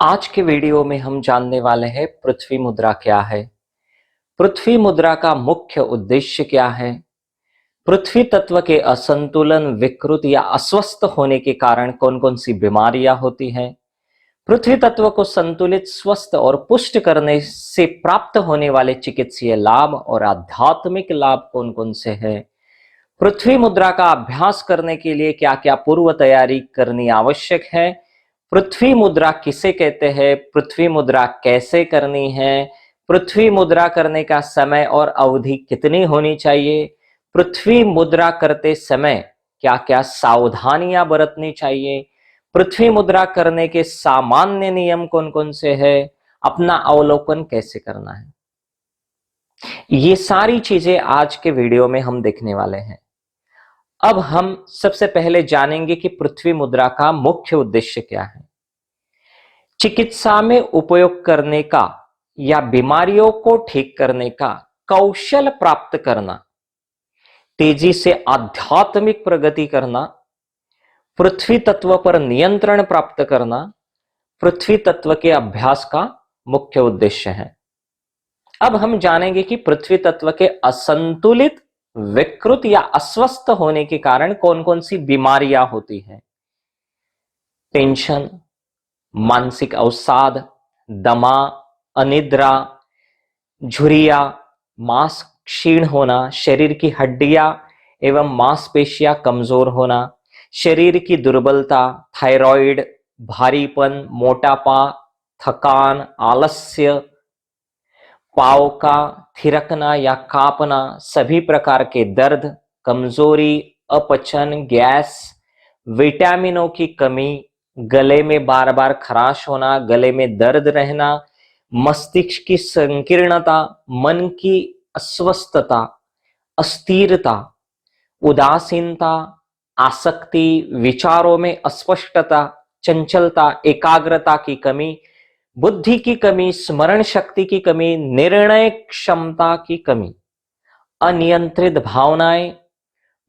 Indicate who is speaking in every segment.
Speaker 1: आज के वीडियो में हम जानने वाले हैं पृथ्वी मुद्रा क्या है, पृथ्वी मुद्रा का मुख्य उद्देश्य क्या है, पृथ्वी तत्व के असंतुलन, विकृत या अस्वस्थ होने के कारण कौन कौन सी बीमारियां होती हैं, पृथ्वी तत्व को संतुलित, स्वस्थ और पुष्ट करने से प्राप्त होने वाले चिकित्सीय लाभ और आध्यात्मिक लाभ कौन कौन से हैं, पृथ्वी मुद्रा का अभ्यास करने के लिए क्या क्या पूर्व तैयारी करनी आवश्यक है, पृथ्वी मुद्रा किसे कहते हैं, पृथ्वी मुद्रा कैसे करनी है, पृथ्वी मुद्रा करने का समय और अवधि कितनी होनी चाहिए, पृथ्वी मुद्रा करते समय क्या क्या सावधानियां बरतनी चाहिए, पृथ्वी मुद्रा करने के सामान्य नियम कौन कौन से हैं, अपना अवलोकन कैसे करना है, ये सारी चीजें आज के वीडियो में हम देखने वाले हैं। अब हम सबसे पहले जानेंगे कि पृथ्वी मुद्रा का मुख्य उद्देश्य क्या है। चिकित्सा में उपयोग करने का या बीमारियों को ठीक करने का कौशल प्राप्त करना, तेजी से आध्यात्मिक प्रगति करना, पृथ्वी तत्व पर नियंत्रण प्राप्त करना, पृथ्वी तत्व के अभ्यास का मुख्य उद्देश्य है। अब हम जानेंगे कि पृथ्वी तत्व के असंतुलित, विकृत या अस्वस्थ होने के कारण कौन कौन सी बीमारियां होती हैं। टेंशन, मानसिक अवसाद, दमा, अनिद्रा, झुर्रियां, मांस क्षीण होना, शरीर की हड्डियां एवं मांसपेशियां कमजोर होना, शरीर की दुर्बलता, थायराइड, भारीपन, मोटापा, थकान, आलस्य, पांव का थिरकना या कांपना, सभी प्रकार के दर्द, कमजोरी, अपचन, गैस, विटामिनों की कमी, गले में बार बार खराश होना, गले में दर्द रहना, मस्तिष्क की संकीर्णता, मन की अस्वस्थता, अस्थिरता, उदासीनता, आसक्ति, विचारों में अस्पष्टता, चंचलता, एकाग्रता की कमी, बुद्धि की कमी, स्मरण शक्ति की कमी, निर्णय क्षमता की कमी, अनियंत्रित भावनाएं,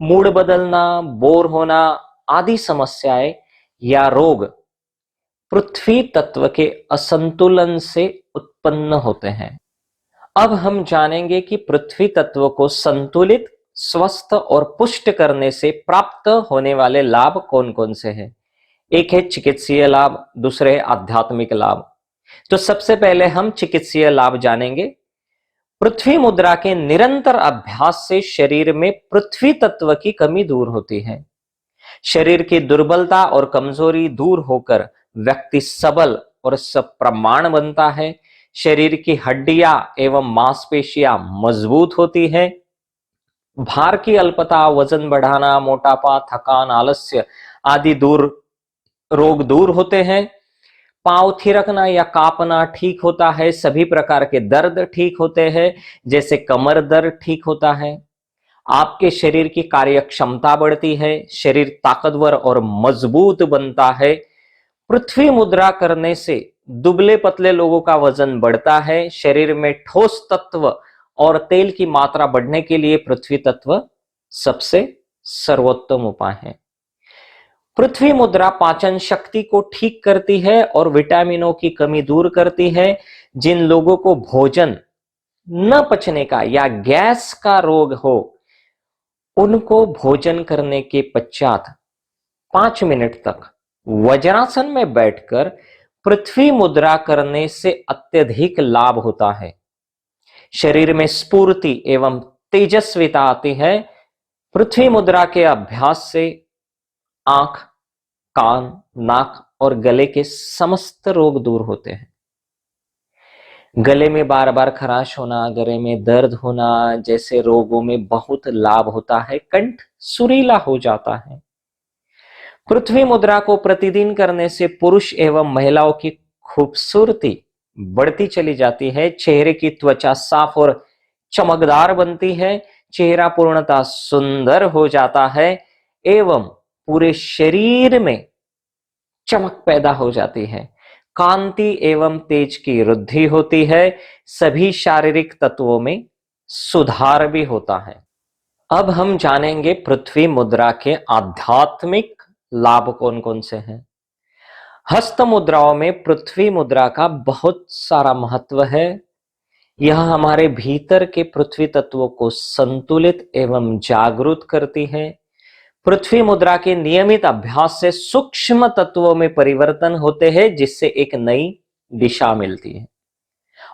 Speaker 1: मूड बदलना, बोर होना आदि समस्याएं या रोग पृथ्वी तत्व के असंतुलन से उत्पन्न होते हैं। अब हम जानेंगे कि पृथ्वी तत्व को संतुलित, स्वस्थ और पुष्ट करने से प्राप्त होने वाले लाभ कौन कौन से हैं। एक है चिकित्सीय लाभ, दूसरे आध्यात्मिक लाभ। तो सबसे पहले हम चिकित्सीय लाभ जानेंगे। पृथ्वी मुद्रा के निरंतर अभ्यास से शरीर में पृथ्वी तत्व की कमी दूर होती है। शरीर की दुर्बलता और कमजोरी दूर होकर व्यक्ति सबल और सप्रमाण बनता है। शरीर की हड्डियां एवं मांसपेशियां मजबूत होती है। भार की अल्पता, वजन बढ़ाना, मोटापा, थकान, आलस्य आदि रोग दूर होते हैं। पांव थिरकना या कांपना ठीक होता है। सभी प्रकार के दर्द ठीक होते हैं, जैसे कमर दर्द ठीक होता है। आपके शरीर की कार्य क्षमता बढ़ती है, शरीर ताकतवर और मजबूत बनता है। पृथ्वी मुद्रा करने से दुबले पतले लोगों का वजन बढ़ता है। शरीर में ठोस तत्व और तेल की मात्रा बढ़ने के लिए पृथ्वी तत्व सबसे सर्वोत्तम उपाय है। पृथ्वी मुद्रा पाचन शक्ति को ठीक करती है और विटामिनों की कमी दूर करती है। जिन लोगों को भोजन न पचने का या गैस का रोग हो, उनको भोजन करने के पश्चात 5 मिनट तक वज्रासन में बैठकर पृथ्वी मुद्रा करने से अत्यधिक लाभ होता है। शरीर में स्फूर्ति एवं तेजस्विता आती है। पृथ्वी मुद्रा के अभ्यास से आंख, कान, नाक और गले के समस्त रोग दूर होते हैं। गले में बार बार खराश होना, गले में दर्द होना जैसे रोगों में बहुत लाभ होता है। कंठ सुरीला हो जाता है। पृथ्वी मुद्रा को प्रतिदिन करने से पुरुष एवं महिलाओं की खूबसूरती बढ़ती चली जाती है। चेहरे की त्वचा साफ और चमकदार बनती है। चेहरा पूर्णतः सुंदर हो जाता है एवं पूरे शरीर में चमक पैदा हो जाती है। कांति एवं तेज की वृद्धि होती है। सभी शारीरिक तत्वों में सुधार भी होता है। अब हम जानेंगे पृथ्वी मुद्रा के आध्यात्मिक लाभ कौन कौन से हैं। हस्त मुद्राओं में पृथ्वी मुद्रा का बहुत सारा महत्व है। यह हमारे भीतर के पृथ्वी तत्वों को संतुलित एवं जागृत करती है। पृथ्वी मुद्रा के नियमित अभ्यास से सूक्ष्म तत्वों में परिवर्तन होते हैं, जिससे एक नई दिशा मिलती है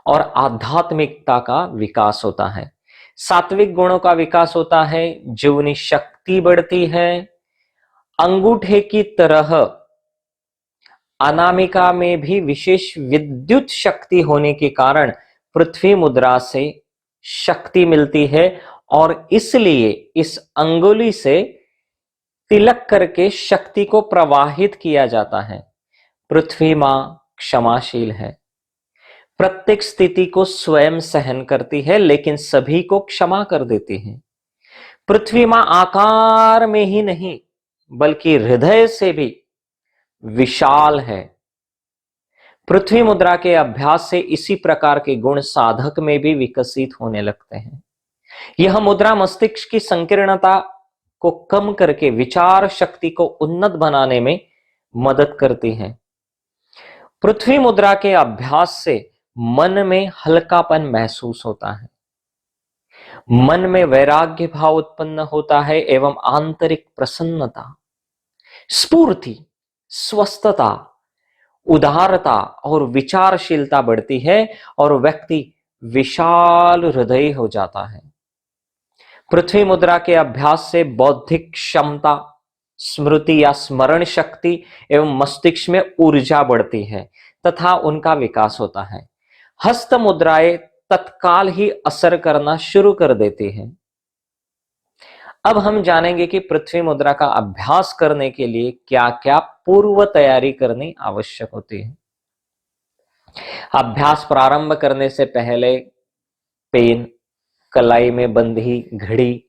Speaker 1: और आध्यात्मिकता का विकास होता है। सात्विक गुणों का विकास होता है, जीवनी शक्ति बढ़ती है। अंगूठे की तरह अनामिका में भी विशेष विद्युत शक्ति होने के कारण पृथ्वी मुद्रा से शक्ति मिलती है और इसलिए इस अंगुली से तिलक करके शक्ति को प्रवाहित किया जाता है। पृथ्वी मां क्षमाशील है, प्रत्येक स्थिति को स्वयं सहन करती है लेकिन सभी को क्षमा कर देती है। पृथ्वी मां आकार में ही नहीं बल्कि हृदय से भी विशाल है। पृथ्वी मुद्रा के अभ्यास से इसी प्रकार के गुण साधक में भी विकसित होने लगते हैं। यह मुद्रा मस्तिष्क की संकीर्णता को कम करके विचार शक्ति को उन्नत बनाने में मदद करती है। पृथ्वी मुद्रा के अभ्यास से मन में हल्कापन महसूस होता है, मन में वैराग्य भाव उत्पन्न होता है एवं आंतरिक प्रसन्नता, स्फूर्ति, स्वस्थता, उदारता और विचारशीलता बढ़ती है और व्यक्ति विशाल हृदय हो जाता है। पृथ्वी मुद्रा के अभ्यास से बौद्धिक क्षमता, स्मृति या स्मरण शक्ति एवं मस्तिष्क में ऊर्जा बढ़ती है तथा उनका विकास होता है। हस्त मुद्राएं तत्काल ही असर करना शुरू कर देती है। अब हम जानेंगे कि पृथ्वी मुद्रा का अभ्यास करने के लिए क्या क्या पूर्व तैयारी करनी आवश्यक होती है। अभ्यास प्रारंभ करने से पहले पेन, कलाई में बंधी घड़ी,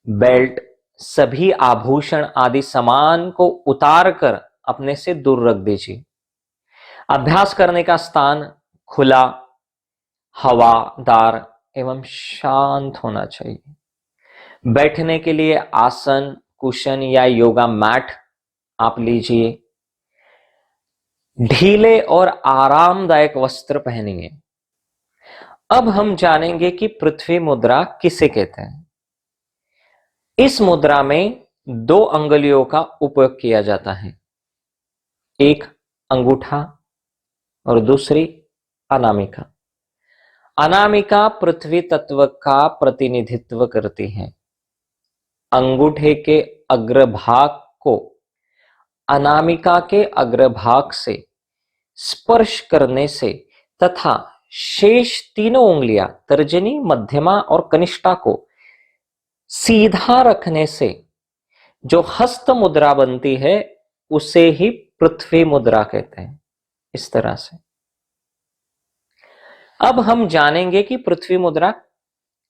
Speaker 1: बेल्ट, सभी आभूषण आदि सामान को उतार कर अपने से दूर रख दीजिए। अभ्यास करने का स्थान खुला, हवादार एवं शांत होना चाहिए। बैठने के लिए आसन, कुशन या योगा मैट आप लीजिए। ढीले और आरामदायक वस्त्र पहनिए। अब हम जानेंगे कि पृथ्वी मुद्रा किसे कहते हैं। इस मुद्रा में दो अंगुलियों का उपयोग किया जाता है, एक अंगूठा और दूसरी अनामिका। अनामिका पृथ्वी तत्व का प्रतिनिधित्व करती है। अंगूठे के अग्रभाग को अनामिका के अग्रभाग से स्पर्श करने से तथा शेष तीनों उंगलियां तर्जनी, मध्यमा और कनिष्ठा को सीधा रखने से जो हस्त मुद्रा बनती है उसे ही पृथ्वी मुद्रा कहते हैं। इस तरह से अब हम जानेंगे कि पृथ्वी मुद्रा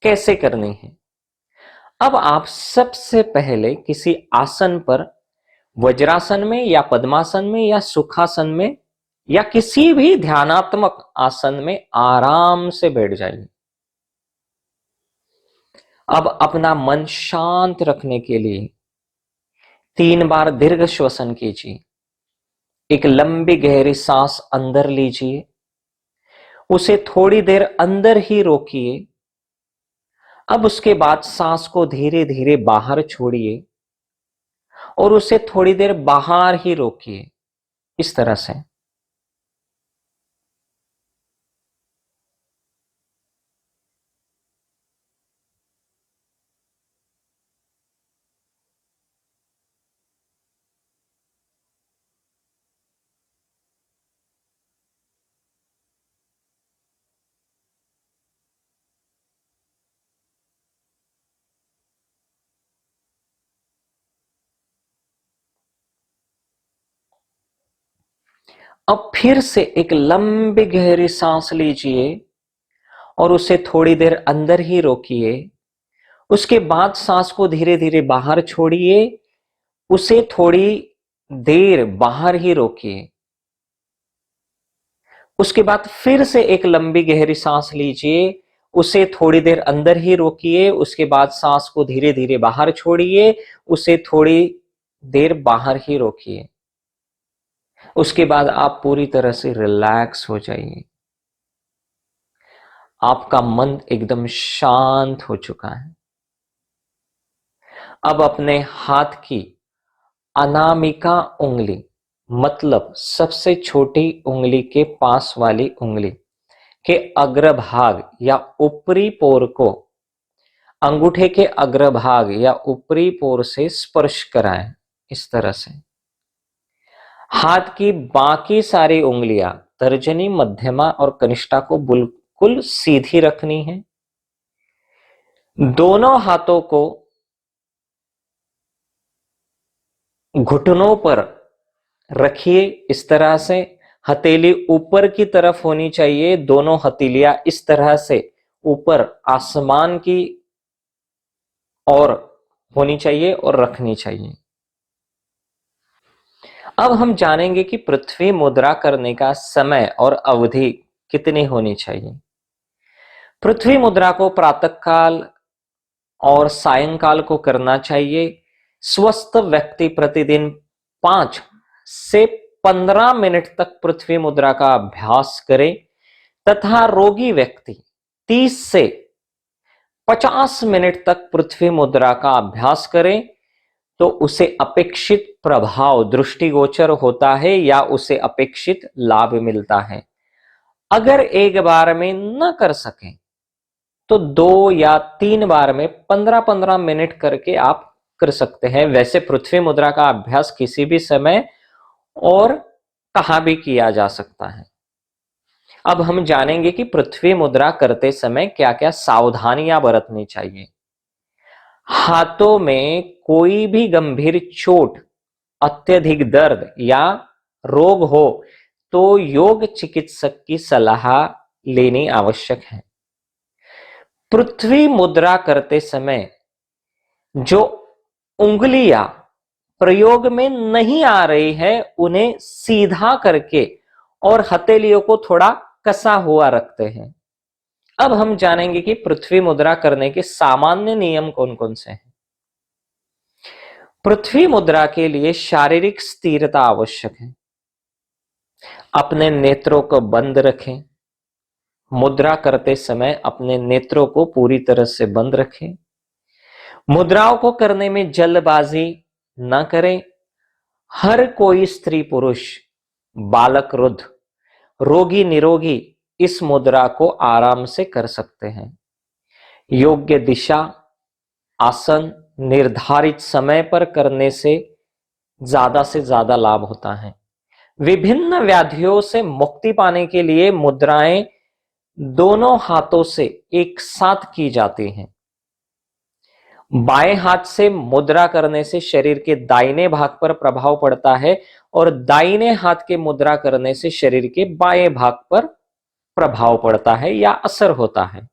Speaker 1: कैसे करनी है। अब आप सबसे पहले किसी आसन पर, वज्रासन में या पद्मासन में या सुखासन में या किसी भी ध्यानात्मक आसन में आराम से बैठ जाइए। अब अपना मन शांत रखने के लिए 3 बार दीर्घ श्वसन कीजिए। एक लंबी गहरी सांस अंदर लीजिए, उसे थोड़ी देर अंदर ही रोकिए। अब उसके बाद सांस को धीरे धीरे बाहर छोड़िए और उसे थोड़ी देर बाहर ही रोकिए। इस तरह से अब फिर से एक लंबी गहरी सांस लीजिए और उसे थोड़ी देर अंदर ही रोकिए। उसके बाद सांस को धीरे धीरे बाहर छोड़िए, उसे थोड़ी देर बाहर ही रोकिए। उसके बाद फिर से एक लंबी गहरी सांस लीजिए, उसे थोड़ी देर अंदर ही रोकिए। उसके बाद सांस को धीरे धीरे बाहर छोड़िए, उसे थोड़ी देर बाहर ही रोकिए। उसके बाद आप पूरी तरह से रिलैक्स हो जाइए। आपका मन एकदम शांत हो चुका है। अब अपने हाथ की अनामिका उंगली, मतलब सबसे छोटी उंगली के पास वाली उंगली के अग्रभाग या ऊपरी पोर को अंगूठे के अग्रभाग या ऊपरी पोर से स्पर्श कराएं। इस तरह से हाथ की बाकी सारी उंगलियां तर्जनी, मध्यमा और कनिष्ठा को बिल्कुल सीधी रखनी है। दोनों हाथों को घुटनों पर रखिए। इस तरह से हथेली ऊपर की तरफ होनी चाहिए। दोनों हथेलियां इस तरह से ऊपर आसमान की ओर होनी चाहिए और रखनी चाहिए। अब हम जानेंगे कि पृथ्वी मुद्रा करने का समय और अवधि कितनी होनी चाहिए। पृथ्वी मुद्रा को प्रातःकाल और सायंकाल को करना चाहिए। स्वस्थ व्यक्ति प्रतिदिन 5 से 15 मिनट तक पृथ्वी मुद्रा का अभ्यास करे तथा रोगी व्यक्ति 30 से 50 मिनट तक पृथ्वी मुद्रा का अभ्यास करे तो उसे अपेक्षित प्रभाव दृष्टिगोचर होता है या उसे अपेक्षित लाभ मिलता है। अगर एक बार में न कर सके तो 2 या 3 बार में 15-15 मिनट करके आप कर सकते हैं। वैसे पृथ्वी मुद्रा का अभ्यास किसी भी समय और कहां भी किया जा सकता है। अब हम जानेंगे कि पृथ्वी मुद्रा करते समय क्या क्या सावधानियां बरतनी चाहिए। हाथों में कोई भी गंभीर चोट, अत्यधिक दर्द या रोग हो तो योग चिकित्सक की सलाह लेनी आवश्यक है। पृथ्वी मुद्रा करते समय जो उंगलियां प्रयोग में नहीं आ रही है उन्हें सीधा करके और हथेलियों को थोड़ा कसा हुआ रखते हैं। अब हम जानेंगे कि पृथ्वी मुद्रा करने के सामान्य नियम कौन कौन से हैं। पृथ्वी मुद्रा के लिए शारीरिक स्थिरता आवश्यक है। अपने नेत्रों को बंद रखें। मुद्रा करते समय अपने नेत्रों को पूरी तरह से बंद रखें। मुद्राओं को करने में जल्दबाजी न करें। हर कोई स्त्री पुरुष, बालक वृद्ध, रोगी निरोगी इस मुद्रा को आराम से कर सकते हैं। योग्य दिशा, आसन निर्धारित समय पर करने से ज्यादा लाभ होता है। विभिन्न व्याधियों से मुक्ति पाने के लिए मुद्राएं दोनों हाथों से एक साथ की जाती हैं। बाएं हाथ से मुद्रा करने से शरीर के दाहिने भाग पर प्रभाव पड़ता है और दाहिने हाथ के मुद्रा करने से शरीर के बाएं भाग पर प्रभाव पड़ता है या असर होता है।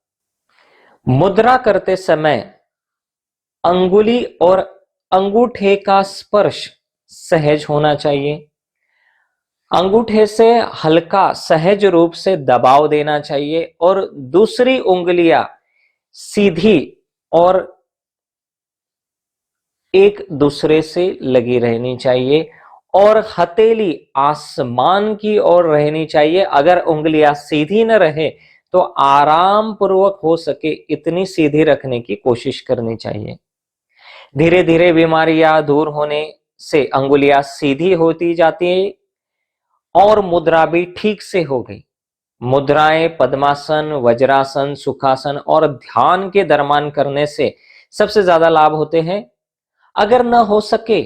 Speaker 1: मुद्रा करते समय अंगुली और अंगूठे का स्पर्श सहज होना चाहिए। अंगूठे से हल्का सहज रूप से दबाव देना चाहिए और दूसरी उंगलियां सीधी और एक दूसरे से लगी रहनी चाहिए और हथेली आसमान की ओर रहनी चाहिए। अगर उंगलियां सीधी न रहे तो आराम पूर्वक हो सके इतनी सीधी रखने की कोशिश करनी चाहिए। धीरे धीरे बीमारियां दूर होने से अंगुलियां सीधी होती जाती है और मुद्रा भी ठीक से हो गई। मुद्राएं पद्मासन, वज्रासन, सुखासन और ध्यान के दरम्यान करने से सबसे ज्यादा लाभ होते हैं। अगर न हो सके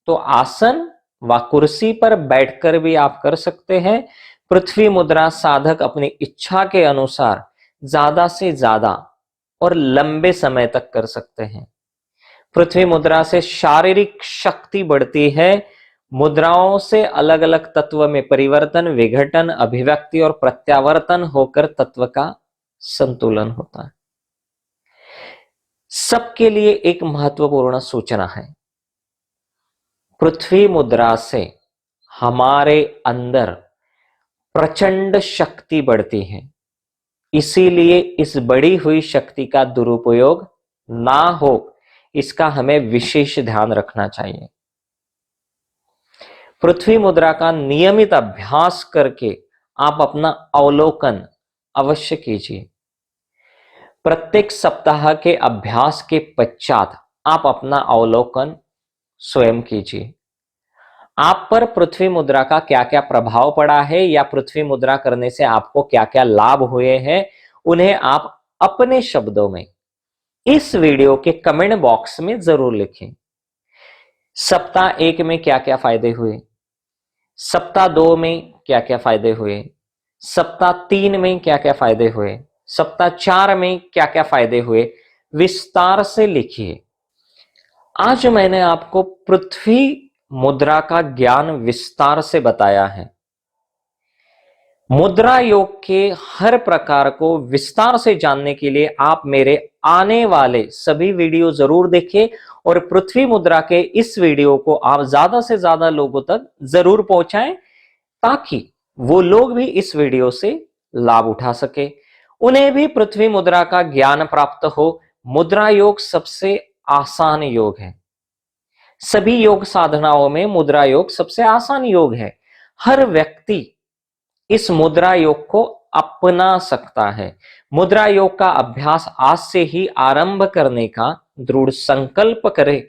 Speaker 1: तो आसन व कुर्सी पर बैठकर भी आप कर सकते हैं। पृथ्वी मुद्रा साधक अपनी इच्छा के अनुसार ज्यादा से ज्यादा और लंबे समय तक कर सकते हैं। पृथ्वी मुद्रा से शारीरिक शक्ति बढ़ती है। मुद्राओं से अलग अलग तत्व में परिवर्तन, विघटन, अभिव्यक्ति और प्रत्यावर्तन होकर तत्व का संतुलन होता है। सबके लिए एक महत्वपूर्ण सूचना है। पृथ्वी मुद्रा से हमारे अंदर प्रचंड शक्ति बढ़ती है। इसीलिए इस बढ़ी हुई शक्ति का दुरुपयोग ना हो, इसका हमें विशेष ध्यान रखना चाहिए। पृथ्वी मुद्रा का नियमित अभ्यास करके आप अपना अवलोकन अवश्य कीजिए। प्रत्येक सप्ताह के अभ्यास के पश्चात आप अपना अवलोकन स्वयं कीजिए। आप पर पृथ्वी मुद्रा का क्या क्या प्रभाव पड़ा है या पृथ्वी मुद्रा करने से आपको क्या क्या लाभ हुए हैं, उन्हें आप अपने शब्दों में इस वीडियो के कमेंट बॉक्स में जरूर लिखें। सप्ताह 1 में क्या क्या फायदे हुए, सप्ताह 2 में क्या क्या फायदे हुए, सप्ताह 3 में क्या क्या फायदे हुए, सप्ताह 4 में क्या क्या फायदे हुए, विस्तार से लिखिए। आज मैंने आपको पृथ्वी मुद्रा का ज्ञान विस्तार से बताया है। मुद्रा योग के हर प्रकार को विस्तार से जानने के लिए आप मेरे आने वाले सभी वीडियो जरूर देखें और पृथ्वी मुद्रा के इस वीडियो को आप ज्यादा से ज्यादा लोगों तक जरूर पहुंचाएं, ताकि वो लोग भी इस वीडियो से लाभ उठा सके, उन्हें भी पृथ्वी मुद्रा का ज्ञान प्राप्त हो। मुद्रा योग सबसे आसान योग है। सभी योग साधनाओं में मुद्रा योग सबसे आसान योग है। हर व्यक्ति इस मुद्रा योग को अपना सकता है। मुद्रा योग का अभ्यास आज से ही आरंभ करने का दृढ़ संकल्प करें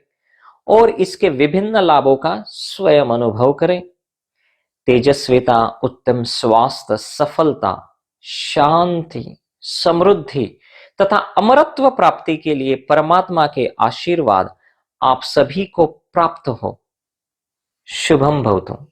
Speaker 1: और इसके विभिन्न लाभों का स्वयं अनुभव करें। तेजस्विता, उत्तम स्वास्थ्य, सफलता, शांति, समृद्धि तथा अमरत्व प्राप्ति के लिए परमात्मा के आशीर्वाद आप सभी को प्राप्त हो। शुभम भवतु।